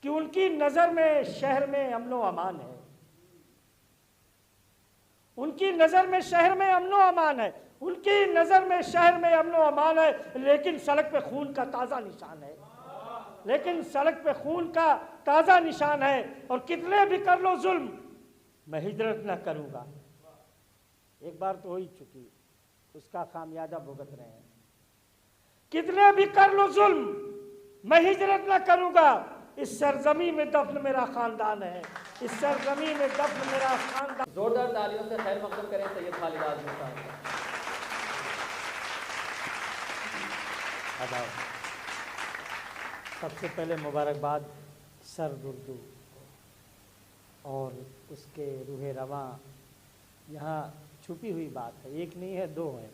कि उनकी नज़र में शहर में अमनो अमान है, उनकी नज़र में शहर में अमनो अमान है, उनकी नज़र में शहर में अमनो अमान है, लेकिन सड़क पे खून का ताज़ा निशान है, लेकिन सड़क पे खून का ताज़ा निशान है। और कितने भी कर लो जुल्म, मैं हिजरत न करूँगा। एक बार तो हो ही चुकी, उसका खामियाजा भुगत रहे हैं। कितने भी कर लो जुल्म, मैं हिजरत न करूँगा। इस सरजमी में दफन मेरा खानदान है, इस सरजमी में दफन मेरा खानदान। जोरदार तालियों से खैर मकदम करें सैयद खालिद आज़मी साहब। सबसे पहले मुबारकबाद सर्द उर्दू और उसके रूह रवां। यहाँ छुपी हुई बात है, एक नहीं है दो है,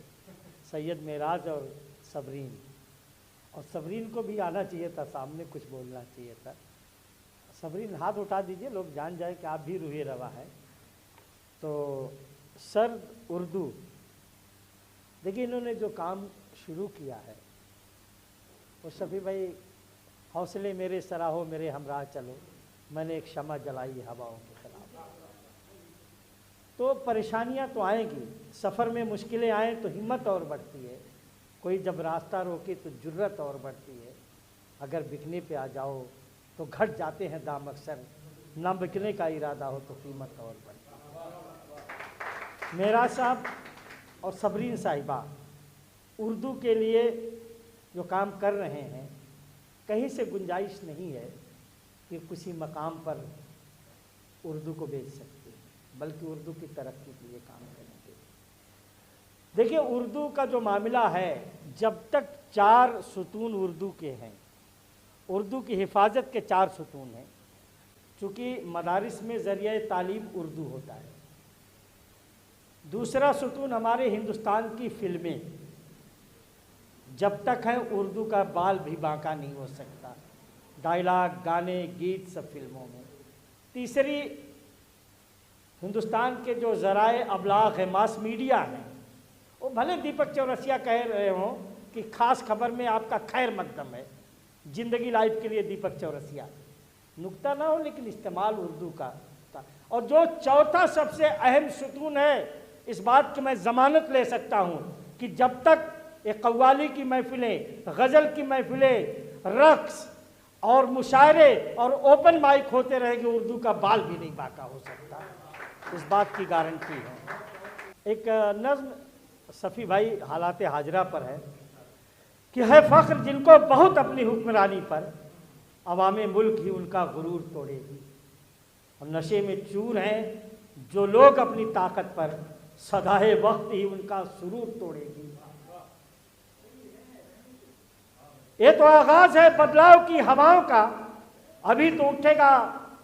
सैयद मेराज और सबरीन। और सबरीन को भी आना चाहिए था, सामने कुछ बोलना चाहिए था। सबरीन हाथ उठा दीजिए, लोग जान जाए कि आप भी रूह रवां है। तो सर्द उर्दू, देखिए इन्होंने जो काम शुरू किया है वो शफी भाई, हौसले मेरे सराहो मेरे हमराह चलो, मैंने एक शमा जलाई हवाओं के खिलाफ। तो परेशानियां तो आएंगी, सफ़र में मुश्किलें आए तो हिम्मत और बढ़ती है, कोई जब रास्ता रोके तो जुर्रत और बढ़ती है। अगर बिकने पे आ जाओ तो घट जाते हैं दाम अक्सर, ना बिकने का इरादा हो तो कीमत और बढ़ती है। मेरा साहब और सबरीन साहिबा उर्दू के लिए जो काम कर रहे हैं, कहीं से गुंजाइश नहीं है कि किसी मकाम पर उर्दू को बेच सकते हैं, बल्कि उर्दू की तरक्की के लिए काम करेंगे। देखिए उर्दू का जो मामला है, जब तक 4 सुतून उर्दू के हैं, उर्दू की हिफाजत के 4 सुतून हैं, चूँकि मदारिस में ज़रिया तालीम उर्दू होता है। दूसरा सुतून हमारे हिंदुस्तान की फ़िल्में, जब तक है उर्दू का बाल भी बांका नहीं हो सकता, डायलॉग गाने गीत सब फिल्मों में। तीसरी हिंदुस्तान के जो ज़राए अबलाग है, मास मीडिया है, वो भले दीपक चौरसिया कह रहे हों कि ख़ास खबर में आपका खैर मकदम है, ज़िंदगी लाइव के लिए दीपक चौरसिया नुक्ता ना हो, लेकिन इस्तेमाल उर्दू का था। और जो चौथा सबसे अहम सुतून है, इस बात की मैं ज़मानत ले सकता हूँ कि जब तक ये कव्वाली की महफिलें, गज़ल की महफिलें, रक़्स और मुशायरे और ओपन माइक होते रहेंगे, उर्दू का बाल भी नहीं बांका हो सकता, इस बात की गारंटी है। एक नज़्म सफ़ी भाई हालात हाजरा पर है कि है फ़ख्र जिनको बहुत अपनी हुक्मरानी पर, अवामे मुल्क ही उनका गुरूर तोड़ेगी। और नशे में चूर हैं जो लोग अपनी ताकत पर, सदाए वक्त ही उनका सुरूर तोड़ेगी। ये तो आगाज है बदलाव की हवाओं का, अभी तो उठेगा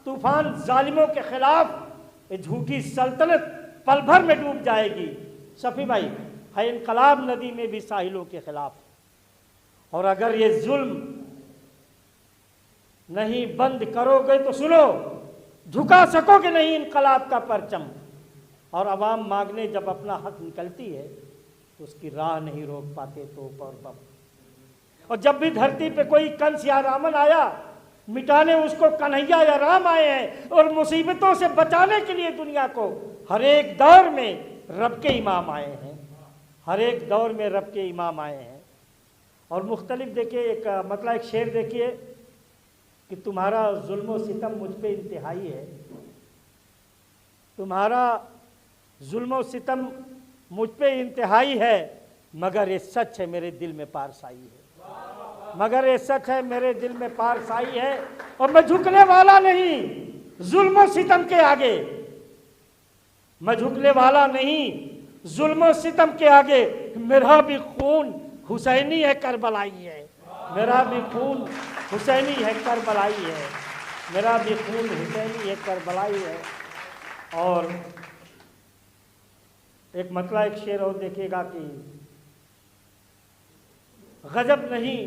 तूफान जालिमों के खिलाफ। ये झूठी सल्तनत पल भर में डूब जाएगी। सफ़ी भाई, है इनकलाब नदी में भी साहिलों के खिलाफ। और अगर ये जुल्म नहीं बंद करोगे तो सुनो, झुका सकोगे नहीं इनकलाब का परचम। और अवाम मांगने जब अपना हक निकलती है तो उसकी राह नहीं रोक पाते तोप और बम। और जब भी धरती पे कोई कंस या रावण आया, मिटाने उसको कन्हैया या राम आए हैं। और मुसीबतों से बचाने के लिए दुनिया को हर एक दौर में रब के इमाम आए हैं, हर एक दौर में रब के इमाम आए हैं। और मुख्तलिफ देखिए, एक मतलब एक शेर देखिए कि तुम्हारा जुल्म सितम मुझ पे इंतहाई है, तुम्हारा जुल्म सितम मुझ पे इंतहाई है, मगर ये सच है मेरे दिल में पारसाई है, मगर ये सच है मेरे दिल में पारसाई है। और मैं झुकने वाला नहीं जुल्म सितम के आगे, मैं झुकने वाला नहीं जुल्म सितम के आगे। मेरा भी खून हुसैनी है करबलाई है, मेरा भी खून हुसैनी है करबलाई है, मेरा भी खून हुसैनी है करबलाई है। और एक मतलब एक शेर और देखिएगा कि गजब नहीं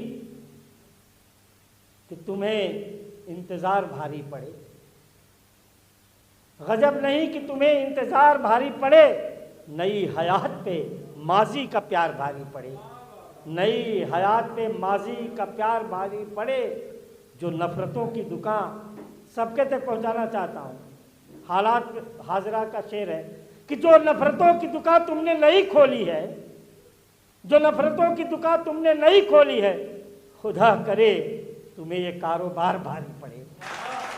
कि तुम्हें इंतज़ार भारी पड़े, गजब नहीं कि तुम्हें इंतज़ार भारी पड़े, नई हयात पे माजी का प्यार भारी पड़े, नई हयात पे माजी का प्यार भारी पड़े। जो नफ़रतों की दुकान सबके तक पहुंचाना चाहता हूं। हालात हाजरा का शेर है कि जो नफरतों की दुकान तुमने नहीं खोली है, जो नफरतों की दुकान तुमने नहीं खोली है, खुदा करे तुम्हें ये कारोबार भारी पड़े,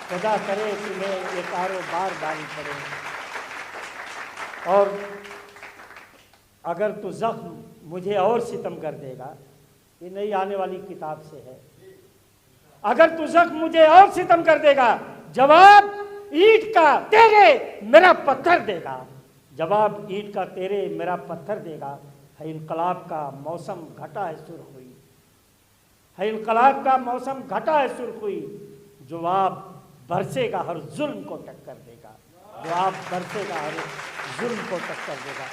खुदा करे तुम्हें ये कारोबार भारी पड़े। और अगर तू जख्म मुझे और सितम कर देगा, ये नई आने वाली किताब से है, अगर तू जख्म मुझे और सितम कर देगा, जवाब ईंट का तेरे मेरा पत्थर देगा, जवाब ईंट का तेरे मेरा पत्थर देगा। है इनकलाब का मौसम घटा है सुर्ख हुई, है इनकलाब का मौसम घटा है सुर्ख हुई, जवाब बरसेगा हर जुल्म को टक्कर देगा, जवाब बरसेगा हर जुल्म को टक्कर देगा।